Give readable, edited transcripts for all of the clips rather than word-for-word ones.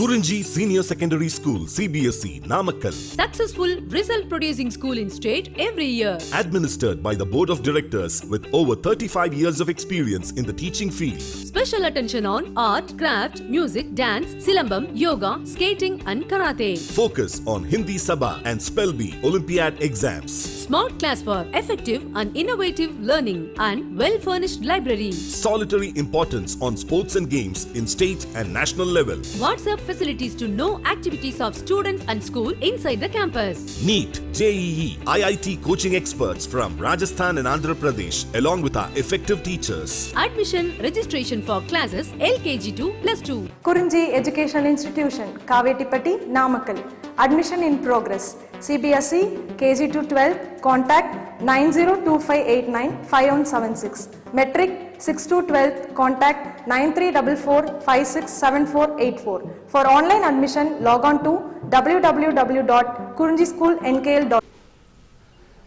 Kurinji Senior Secondary School, CBSE, Namakkal. Successful result producing school in state every year. Administered by the Board of Directors with over 35 years of experience in the teaching field. Special attention on art, craft, music, dance, silambam, yoga, skating and karate. Focus on Hindi Sabha and Spell Bee Olympiad exams. Smart class for effective and innovative learning and well-furnished library. Solitary importance on sports and games in state and national level. WhatsApp facilities to know activities of students and school inside the campus. NEET, JEE, IIT coaching experts from Rajasthan and Andhra Pradesh along with our effective teachers. Admission registration for classes LKG to +2. Kurinji Educational Institution, Kavetipatti, Namakkal. Admission in progress. CBSE, KG to 12, contact 9025895176. Metric 6 to 12, contact 9344567484. For online admission, log on to www.kurinjischoolnkl.com.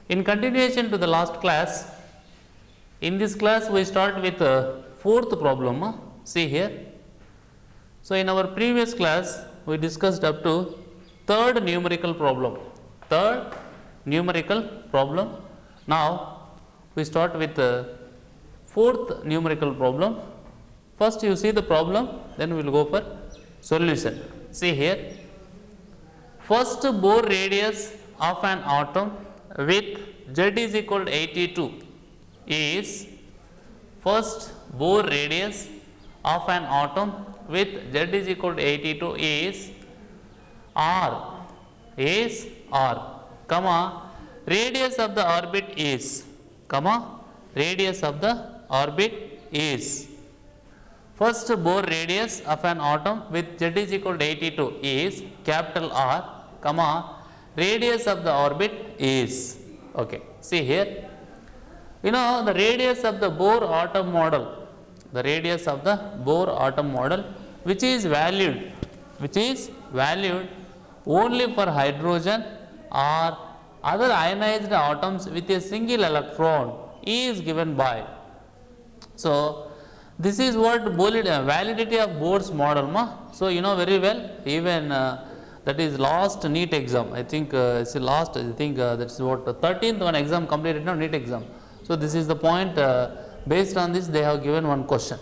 In continuation to the last class, in this class we start with the fourth problem. See here. So in our previous class we discussed up to third numerical problem. Now we start with the fourth numerical problem. First you see the problem, then we will go for solution. See here. First bore radius of an atom with Z is equal to 82 is first bore radius of an atom with Z is equal to 82 is R, comma, radius of the orbit is, comma, radius of the orbit is. First bore radius of an atom with Z is equal to 82 is capital R, comma, radius of the orbit is. Okay, see here. You know the radius of the Bohr atom model, the radius of the Bohr atom model, which is valued only for hydrogen or other ionized atoms with a single electron is given by. So this is what validity of Bohr's model. So you know very well, even that is last NEET exam. I think it's the last. I think that's what 13th one exam completed now, NEET exam. So this is the point. Based on this, they have given one question,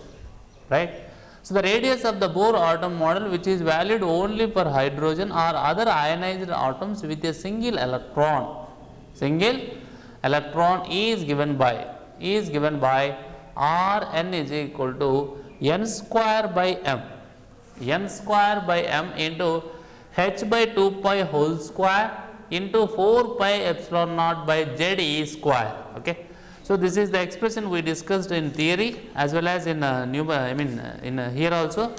right? So the radius of the Bohr atom model, which is valid only for hydrogen or other ionized atoms with a single electron is given by Rn is equal to n square by m into h by 2 pi whole square into 4 pi epsilon naught by z e square. Okay. So this is the expression we discussed in theory as well as in here also,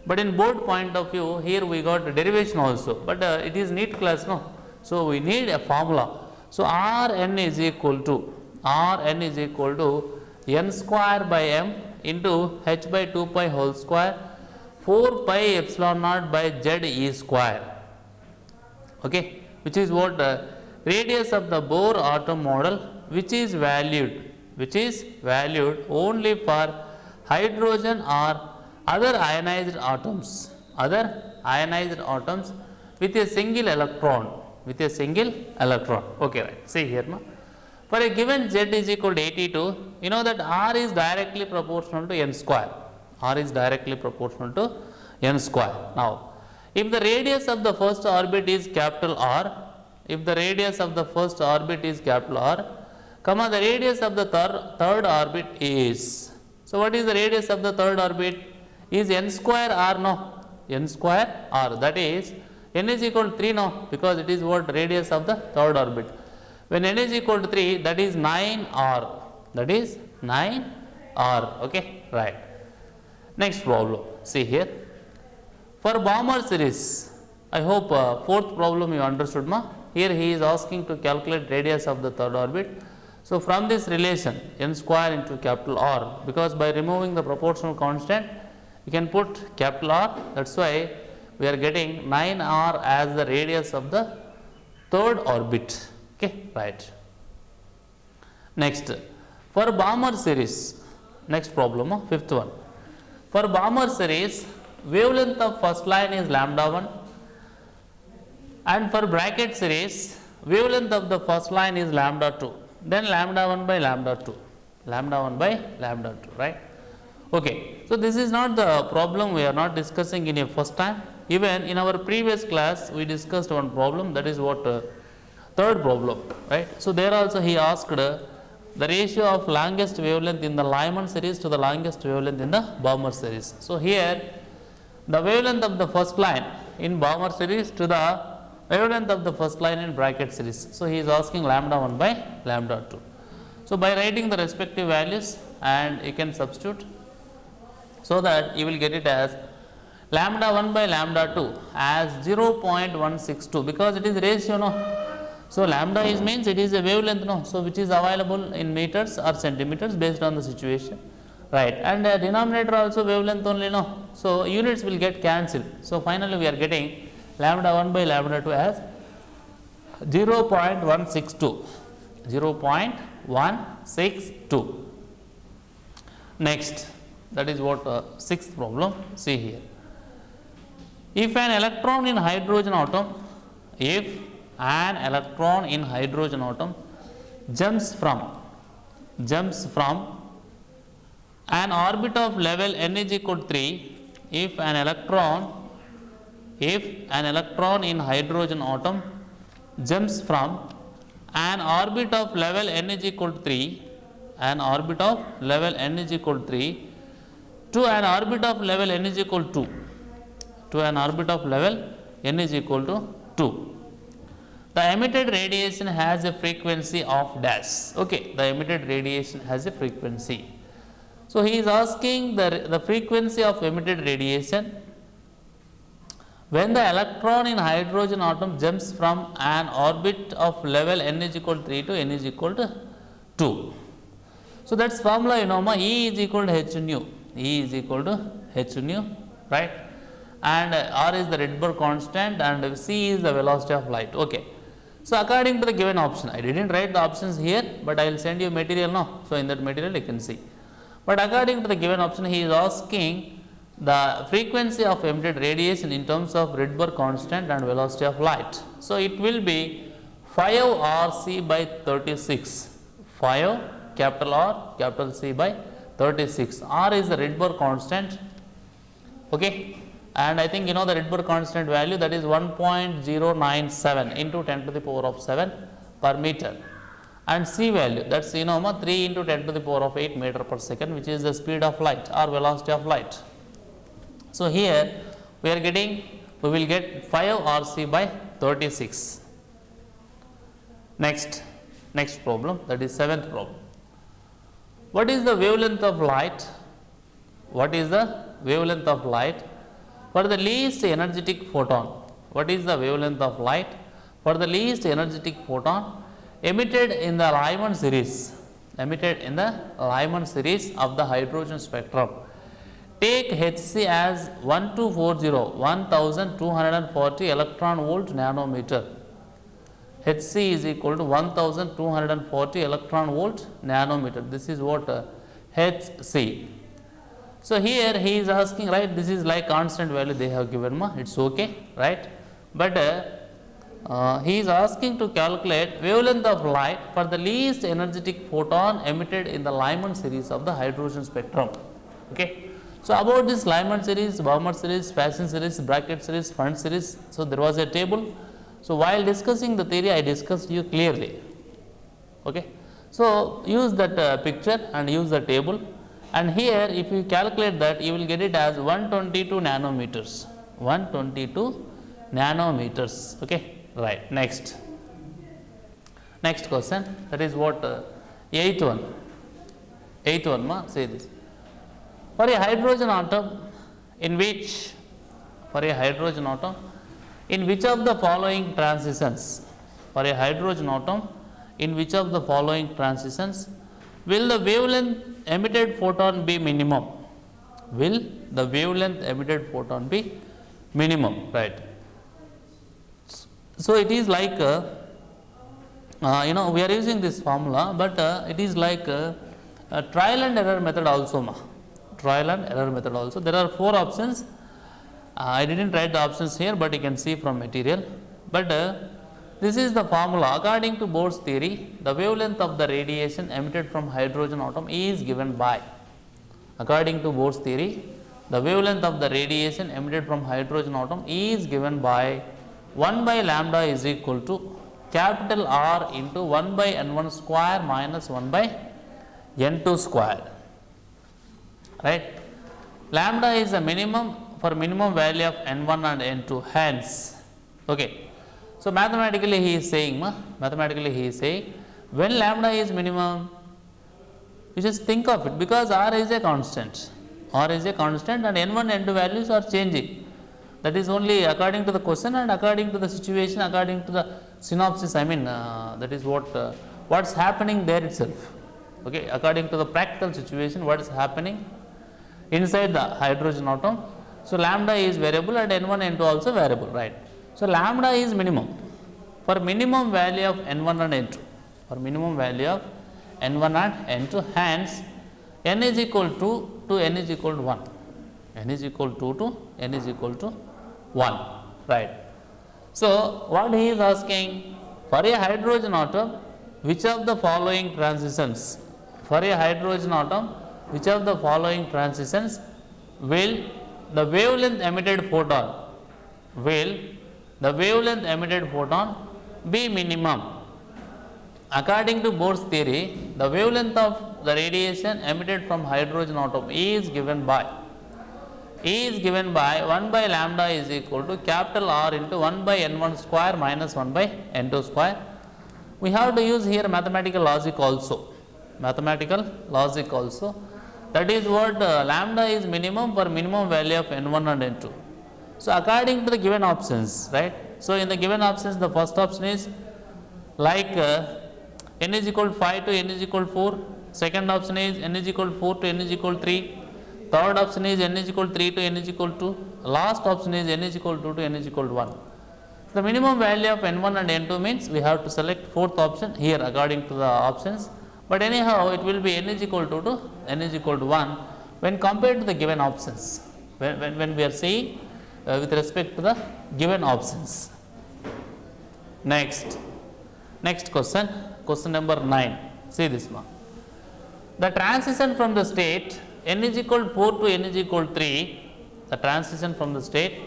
but in board point of view, here we got derivation also, but it is NEET class, no? So we need a formula. So Rn is equal to n square by m into h by 2 pi whole square 4 pi epsilon naught by z e square. Okay, which is what radius of the Bohr atom model, which is valued only for hydrogen or other ionized atoms with a single electron. Okay, right. See here, no? For a given z is equal to 82, you know that r is directly proportional to n square. Now if the radius of the first orbit is capital R, comma, the radius of the third orbit is, so what is the radius of the third orbit? Is n square r, no? That is n is equal to 3, no? Because it is what radius of the third orbit. When n is equal to 3, that is 9r. Okay, right. Next problem. See here. For Balmer series, I hope fourth problem you understood, ma? Here he is asking to calculate radius of the third orbit. So from this relation, n square into capital R, because by removing the proportional constant, you can put capital R. That's why we are getting 9r as the radius of the third orbit. Okay, right. Next, for Balmer series, next problem, fifth one. For Balmer series, wavelength of first line is lambda 1, and for bracket series, wavelength of the first line is lambda 2, then lambda 1 by lambda 2, lambda 1 by lambda 2, right. Okay. So, this is not the problem we are not discussing in a first time. Even in our previous class, we discussed one problem, that is what third problem, right. So, there also he asked the ratio of longest wavelength in the Lyman series to the longest wavelength in the Balmer series. So, here the wavelength of the first line in Balmer series to the wavelength of the first line in bracket series. So, he is asking lambda 1 by lambda 2. So, by writing the respective values and you can substitute, so that you will get it as lambda 1 by lambda 2 as 0.162, because it is ratio, no. So, lambda is means it is a wavelength, no. So, which is available in meters or centimeters based on the situation, right, and denominator also wavelength only, no. So, units will get cancelled. So, finally, we are getting lambda 1 by lambda 2 as 0.162, 0.162. Next, that is what sixth problem. See here, if an electron in hydrogen atom, jumps from an orbit of level n is equal to 3, if an electron in hydrogen atom jumps from an orbit of level n is equal to 3, an orbit of level n is equal to 3 to an orbit of level n is equal to 2, to an orbit of level n is equal to 2. The emitted radiation has a frequency of dash. Okay, the emitted radiation has a frequency. So, he is asking the frequency of emitted radiation when the electron in hydrogen atom jumps from an orbit of level n is equal to 3 to n is equal to 2. So, that is formula, you know, E is equal to h nu, E is equal to h nu, right, and R is the Rydberg constant and C is the velocity of light. Okay. So, according to the given option, I did not write the options here, but I will send you material, no. So, in that material you can see, but according to the given option, he is asking the frequency of emitted radiation in terms of Rydberg constant and velocity of light. So, it will be 5 RC by 36, 5 capital R capital C by 36. R is the Rydberg constant, okay, and I think you know the Rydberg constant value, that is 1.097 into 10 to the power of 7 per meter, and C value, that is 3 into 10 to the power of 8 meter per second, which is the speed of light or velocity of light. So, here we will get 5 RC by 36. Next problem, that is seventh problem. What is the wavelength of light? What is the wavelength of light for the least energetic photon? What is the wavelength of light for the least energetic photon emitted in the Lyman series? Emitted in the Lyman series of the hydrogen spectrum. Take Hc as 1240 electron volt nanometer. Hc is equal to 1240 electron volt nanometer. This is what Hc. So, here he is asking, right, this is like constant value they have given, it is okay, right, but he is asking to calculate wavelength of light for the least energetic photon emitted in the Lyman series of the hydrogen spectrum. Okay. So, about this Lyman series, Balmer series, Paschen series, bracket series, Freund series, so there was a table. So, while discussing the theory, I discussed you clearly. Okay. So, use that picture and use the table, and here if you calculate that, you will get it as 122 nanometers, 122 nanometers. Okay. Right. Next question, that is what eighth one ma, say this. For a hydrogen atom in which of the following transitions, will the wavelength emitted photon be minimum? Will the wavelength emitted photon be minimum? Right. So, it is like we are using this formula, but it is like a trial and error method also ma. Trial and error method also. There are 4 options. I didn't write the options here, but you can see from material. But this is the formula. According to Bohr's theory, the wavelength of the radiation emitted from hydrogen atom is given by. According to Bohr's theory, the wavelength of the radiation emitted from hydrogen atom is given by 1 by lambda is equal to capital R into 1 by n1 square minus 1 by n2 square. Right? Lambda is the minimum for minimum value of n1 and n2. Hence, okay. So mathematically he is saying, when lambda is minimum, you just think of it, because R is a constant. R is a constant and n1 n2 values are changing. That is only according to the question and according to the situation, according to the synopsis. That is what's happening there itself. Okay, according to the practical situation, what is happening inside the hydrogen atom. So lambda is variable and n1 n2 also variable, right? So lambda is minimum for minimum value of n1 and n2. For minimum value of n1 and n2. Hence, n is equal to n is equal to 1. N is equal to n is equal to 1, right? So what he is asking, for a hydrogen atom, which of the following transitions? For a hydrogen atom, which of the following transitions will the wavelength emitted photon be minimum? According to Bohr's theory, the wavelength of the radiation emitted from hydrogen atom is given by 1 by lambda is equal to capital R into 1 by n1 square minus 1 by n2 square. We have to use here mathematical logic also. That is what lambda is minimum for minimum value of n1 and n2. So according to the given options, right? So in the given options, the first option is like n is equal to 5 to n is equal to 4. Second option is n is equal to 4 to n is equal to 3. Third option is n is equal to 3 to n is equal to 2. Last option is n is equal to 2 to n is equal to 1. The minimum value of n1 and n2 means we have to select fourth option here according to the options. But anyhow, it will be n is equal to 2 n is equal to 1 when compared to the given options. When we are saying with respect to the given options. Next question number 9. See this one. The transition from the state n is equal to 4 to n is equal to 3. The transition from the state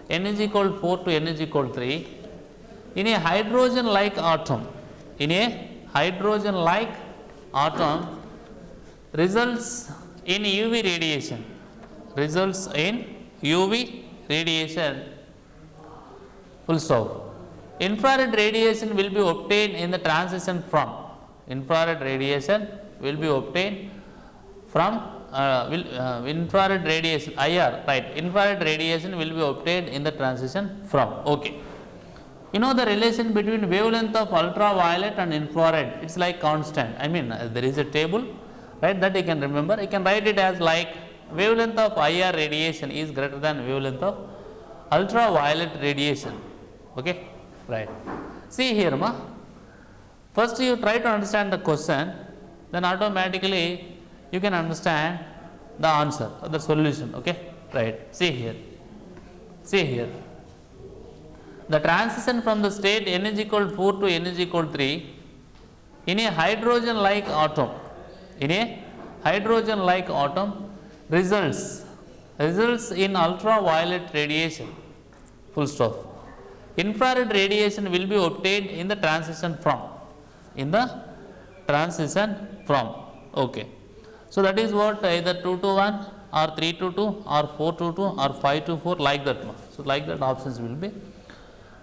n is equal to 4 to n is equal to 3 in a hydrogen like atom. Results in UV radiation. Full stop. Infrared radiation will be obtained in the transition from. Infrared radiation will be obtained from infrared radiation IR, right? Infrared radiation will be obtained in the transition from. Okay. You know the relation between wavelength of ultraviolet and infrared, it's like constant. There is a table, right, that you can remember. You can write it as like wavelength of IR radiation is greater than wavelength of ultraviolet radiation. Okay, right. See here, first you try to understand the question, then automatically you can understand the answer or the solution. Okay, right. See here. The transition from the state n is equal to 4 to n is equal to 3 in a hydrogen like atom. Results in ultraviolet radiation. Full stop. Infrared radiation will be obtained in the transition from. Okay. So that is what either 2 to 1 or 3 to 2 or 4 to 2 or 5 to 4, like that one. So like that options will be.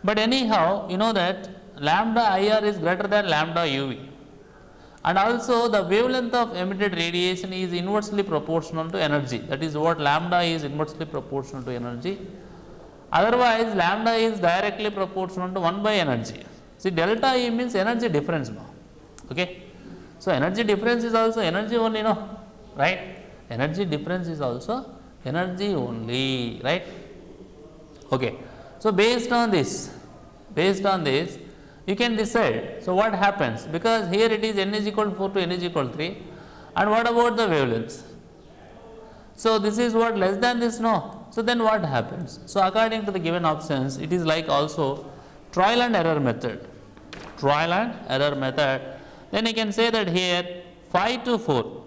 But anyhow, you know that lambda IR is greater than lambda UV. And also the wavelength of emitted radiation is inversely proportional to energy. That is what lambda is inversely proportional to energy. Otherwise, lambda is directly proportional to 1 by energy. See, delta E means energy difference. Okay. So energy difference is also energy only, right? Energy difference is also energy only, right? Okay. So based on this, you can decide. So what happens? Because here it is n is equal to 4 to n is equal to 3. And what about the wavelengths? So this is what less than this, no. So then what happens? So according to the given options, it is like also trial and error method. Trial and error method. Then you can say that here 5 to 4,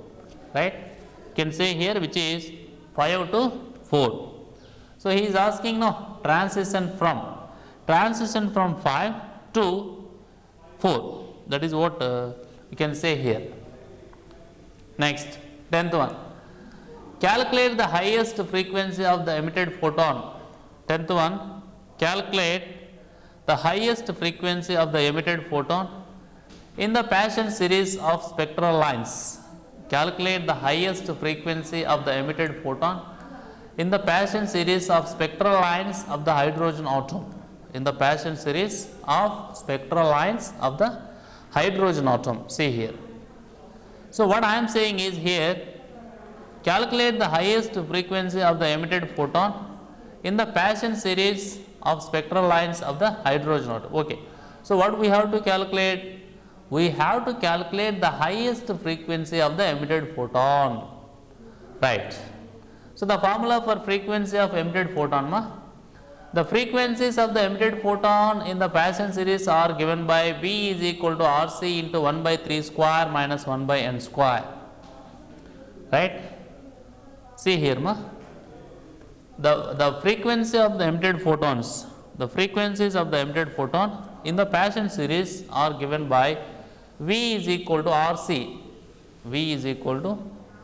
right? You can say here which is 5 to 4. So he is asking, no, transition from 5 to 4. That is what you can say here. Next, 10th one. Calculate the highest frequency of the emitted photon. 10th one. Calculate the highest frequency of the emitted photon in the Paschen series of spectral lines. Calculate the highest frequency of the emitted photon in the Paschen series of spectral lines of the hydrogen atom. In the Paschen series of spectral lines of the hydrogen atom. See here. So what I am saying is here, calculate the highest frequency of the emitted photon in the Paschen series of spectral lines of the hydrogen atom. Okay. So what we have to calculate? We have to calculate the highest frequency of the emitted photon. Right. So the formula for frequency of emitted photon, the frequencies of the emitted photon in the Paschen series are given by V is equal to RC into 1 by 3 square minus 1 by n square. Right. See here, the frequency of the emitted photons, the frequencies of the emitted photon in the Paschen series are given by V is equal to RC. V is equal to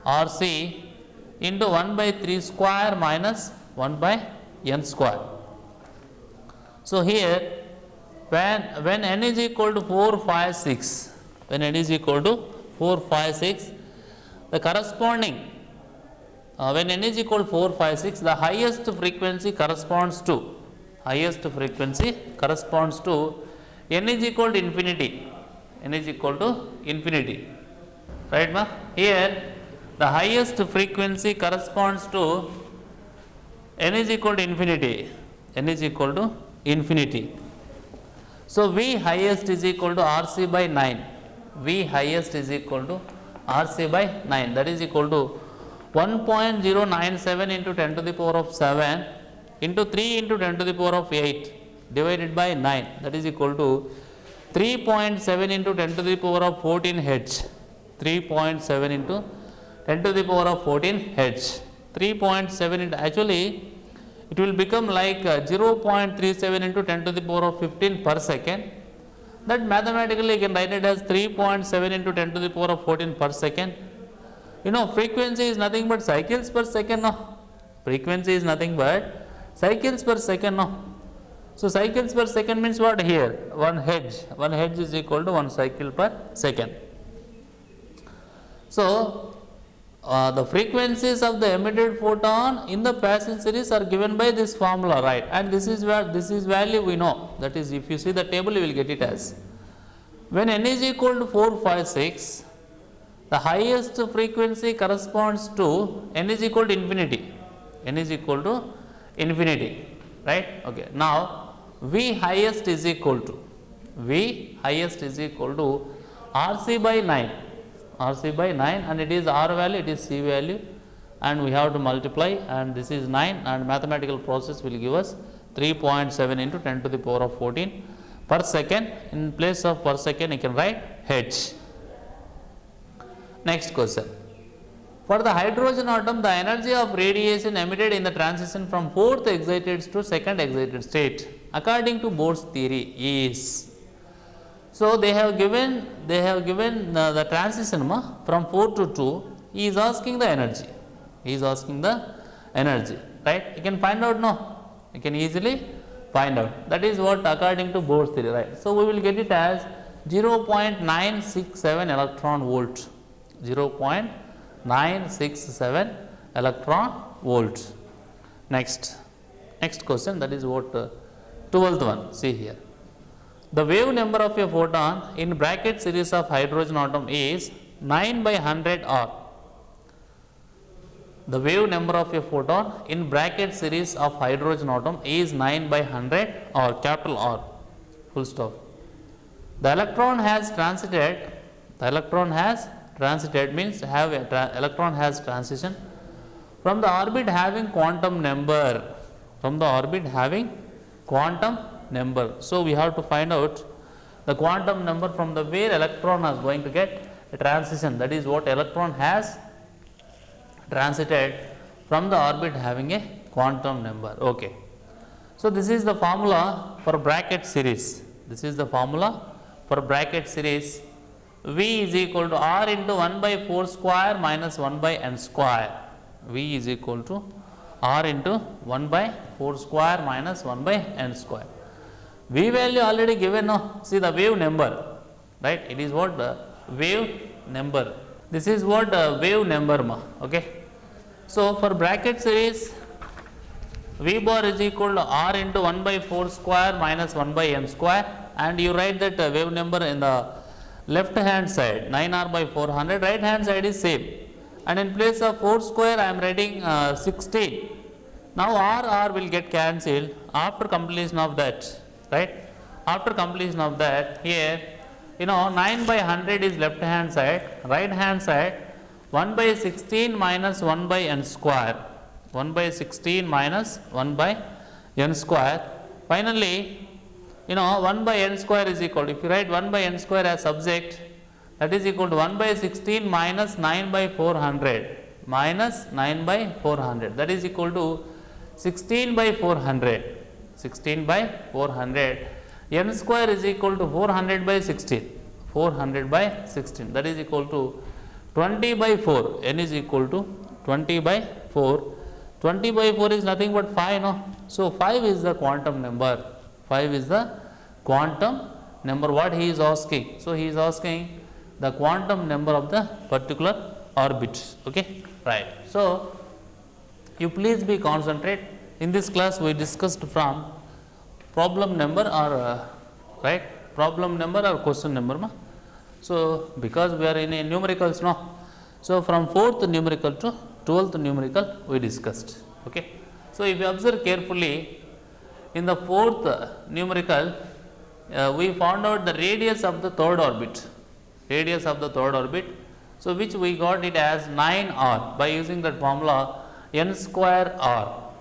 RC into 1 by 3 square minus 1 by n square. So here when n is equal to 4, 5, 6, when n is equal to 4, 5, 6, the corresponding when n is equal to 4, 5, 6, the highest frequency corresponds to n is equal to infinity. N is equal to infinity. Right, ma? Here the highest frequency corresponds to n is equal to infinity. N is equal to infinity. So V highest is equal to RC by 9. V highest is equal to RC by 9. That is equal to 1.097 into 10 to the power of 7 into 3 into 10 to the power of 8 divided by 9. That is equal to 3.7 into 10 to the power of 14 Hz. 3.7 into 10 to the power of 14 Hz. 3.7 into, actually it will become like 0.37 into 10 to the power of 15 per second. That mathematically you can write it as 3.7 into 10 to the power of 14 per second. You know, frequency is nothing but cycles per second, no? Frequency is nothing but cycles per second, no? So cycles per second means what here? 1 Hz. 1 Hz is equal to 1 cycle per second. So the frequencies of the emitted photon in the Paschen series are given by this formula, right? And this is where this is value we know. That is, if you see the table, you will get it as when n is equal to 4, 5, 6, the highest frequency corresponds to n is equal to infinity. N is equal to infinity, right? Okay. Now V highest is equal to RC by 9. RC by 9, and it is R value, it is C value, and we have to multiply, and this is 9, and mathematical process will give us 3.7 into 10 to the power of 14 per second. In place of per second you can write H. Next question. For the hydrogen atom, the energy of radiation emitted in the transition from 4th excited to 2nd excited state according to Bohr's theory is. So they have given the transition from 4 to 2. He is asking the energy. Right? You can find out, no? You can easily find out. That is what according to Bohr's theory, right? So we will get it as 0.967 electron volt. 0.967 electron volt. Next question, that is what 12th one. See here. The wave number of a photon in bracket series of hydrogen atom is 9 by 100 R. The wave number of a photon in bracket series of hydrogen atom is 9 by 100 R, capital R, full stop. The electron has transited means electron has transition from the orbit having quantum number, from the orbit having quantum number. So we have to find out the quantum number from the where electron is going to get a transition, that is what electron has transited from the orbit having a quantum number. Okay. So this is the formula for bracket series. This is the formula for bracket series. V is equal to R into 1 by 4 square minus 1 by n square. V is equal to R into 1 by 4 square minus 1 by n square. V value already given, no? See the wave number, right? It is what the wave number. This is what wave number, ma. Okay. So for bracket series, V bar is equal to R into 1 by 4 square minus 1 by n square, and you write that wave number in the left hand side 9R by 400, right hand side is same, and in place of 4 square I am writing 16. Now R will get cancelled after completion of that, right? After completion of that, here 9 by 100 is left hand side, right hand side 1 by 16 minus 1 by n square, 1 by 16 minus 1 by n square. Finally, 1 by n square is equal to, if you write 1 by n square as subject, that is equal to 1 by 16 minus 9 by 400, minus 9 by 400, that is equal to 16 by 400, 16 by 400. N square is equal to 400 by 16, 400 by 16, that is equal to 20 by 4, n is equal to 20 by 4. 20 by 4 is nothing but 5, no? So 5 is the quantum number, 5 is the quantum number what he is asking. So he is asking the quantum number of the particular orbit, okay, right. So you please be concentrate. In this class we discussed from problem number or right, problem number or question number, ma. So because we are in a numericals, no, so from 4th numerical to 12th numerical we discussed, okay. So if you observe carefully, in the 4th numerical we found out the radius of the third orbit, radius of the third orbit, so which we got it as 9r by using that formula n square r.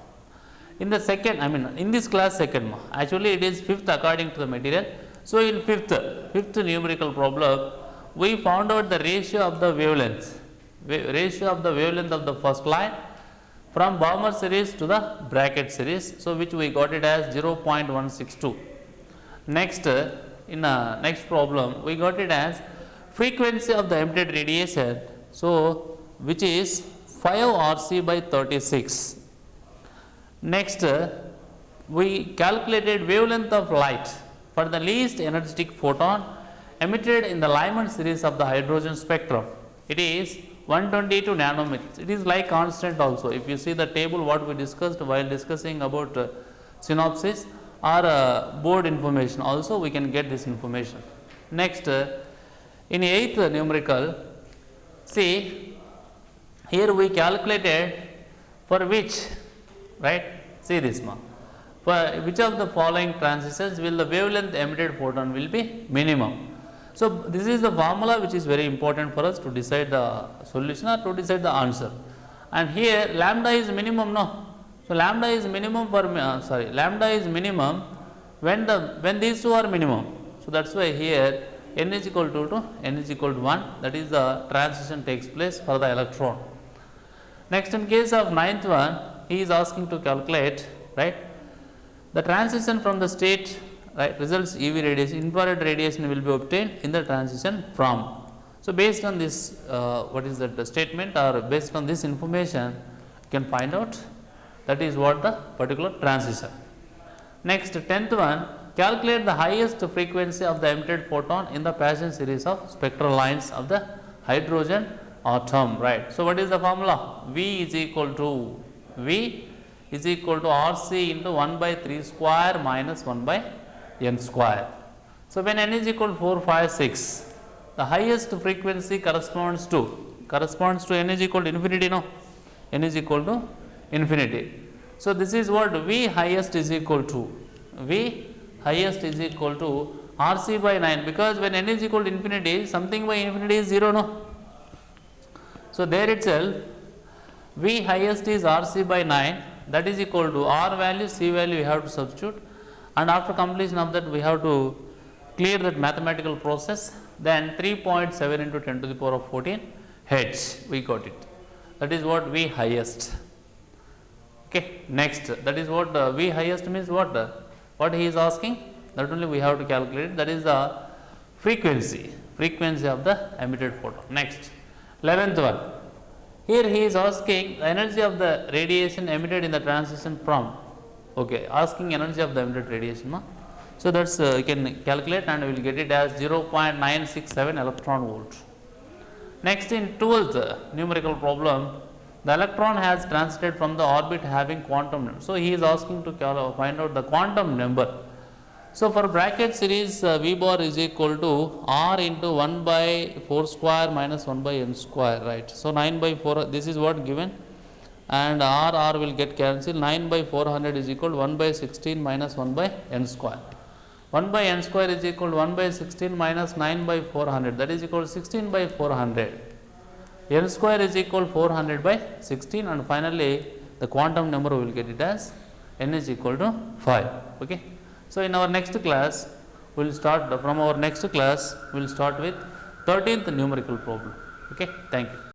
In the second, I mean in this class second, actually it is 5th according to the material. So in 5th numerical problem, we found out the ratio of the wavelengths, ratio of the wavelength of the first line from Balmer series to the bracket series, so which we got it as 0.162. Next, in next problem we got it as frequency of the emitted radiation, so which is 5 RC by 36. Next, we calculated wavelength of light for the least energetic photon emitted in the Lyman series of the hydrogen spectrum. It is 122 nanometers. It is like constant also. If you see the table what we discussed while discussing about synopsis or board information, also we can get this information. Next, in 8th numerical, see here we calculated for which, right, see this one, for which of the following transitions will the wavelength emitted photon will be minimum. So this is the formula which is very important for us to decide the solution or to decide the answer. And here lambda is minimum, no. So lambda is minimum for lambda is minimum when these two are minimum. So that's why here n is equal to 2, n is equal to 1, that is the transition takes place for the electron. Next, in case of 9th one, he is asking to calculate, right, the transition from the state, right, results UV radiation, infrared radiation will be obtained in the transition from. So based on this what is that statement, or based on this information you can find out that is what the particular transition. Next, 10th one, calculate the highest frequency of the emitted photon in the Paschen series of spectral lines of the hydrogen atom, right. So what is the formula? V is equal to RC into 1 by 3 square minus 1 by n square. So when n is equal to 4, 5, 6, the highest frequency corresponds to n is equal to infinity, no, n is equal to infinity. So this is what V highest is equal to RC by 9, because when n is equal to infinity, something by infinity is 0, no. So there itself V highest is RC by 9, that is equal to R value, C value we have to substitute, and after completion of that we have to clear that mathematical process. Then 3.7 into 10 to the power of 14 H, we got it. That is what V highest. Okay, next, that is what V highest means what he is asking, that only we have to calculate, that is the frequency of the emitted photon. Next, 11th one. Here he is asking the energy of the radiation emitted in the transition from, okay, asking energy of the emitted radiation. No? So that's you can calculate and we will get it as 0.967 electron volt. Next, in 12th numerical problem, the electron has transited from the orbit having quantum number. So he is asking to find out the quantum number. So for bracket series, V bar is equal to R into 1 by 4 square minus 1 by n square, right. So 9 by 4, this is what given, and R will get cancelled. 9 by 400 is equal to 1 by 16 minus 1 by n square. 1 by n square is equal to 1 by 16 minus 9 by 400, that is equal to 16 by 400. N square is equal to 400 by 16, and finally the quantum number we will get it as n is equal to 5. Okay. So in our next class, we will start with 13th numerical problem. Okay. Thank you.